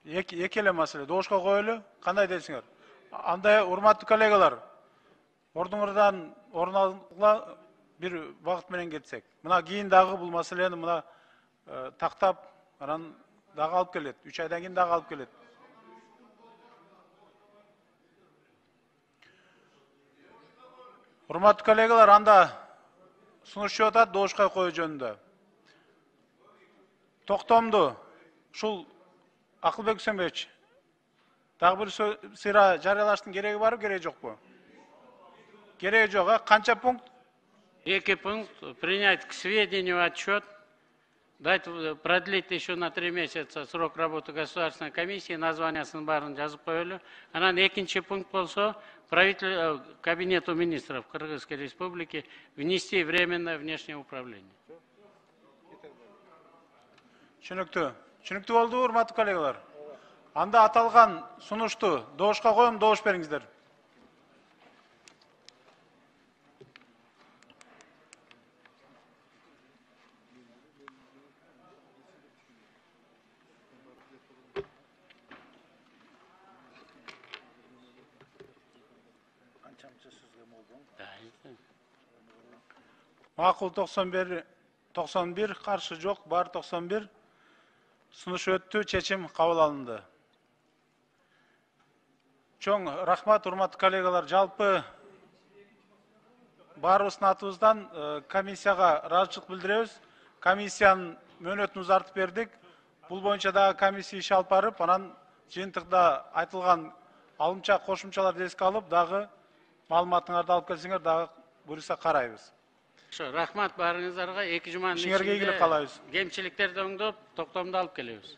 Экеле маселе добушка коелу. Кандай дейсиңер? Андай урматтуу коллегалар, ордуңардан орун алгыла бир багыт менен кетсек. Мына кийин дагы бул маселени мына тактап, анан дагы алып келет. 3 айдан кийин дагы алып келет. Урматтуу коллегалар, анда сунуш чыгып атат добушка коюу жөнүндө. Токтомду ушул Акылбек Үсенбекович, дагы бир сыйра жарыялаштын кереги барбы, кереги жокпу? Кереги жок, канча пункт? 2 пункт. Принять к сведению отчет, дать продлить еще на 3 месяца срок работы Государственной комиссии, название барын жазып коелу. Анан экинчи пункт болсо, кабинету министров Кыргызской Республики внести временное внешнее управление. Түшүнүктүү болду, урматтуу коллегалар. Анда аталган сунушту добушка коем, добуш бериңиздер. Макул 91, каршы жок, бар 91. Сунуш өттү, чечим кабыл алынды. Чоң рахмат, урматтуу коллегалар. Жалпы баарыбыздын атыбыздан комиссияга ыраазычылык билдиребиз. Комиссиянын мөөнөтүн узартып бердик. Бул боюнча дагы комиссия иш алып барып, анан жыйынтыкта айтылган алымча кошумчаларды эске алып, дагы маалыматыңарды алып келсеңер, дагы буюрса карайбыз. Рахмат баарыңыздарга. 2 жуманын ишиңерге ийгилик каалайбыз. кемчиликтерди оңдоп, токтомду алып келебиз.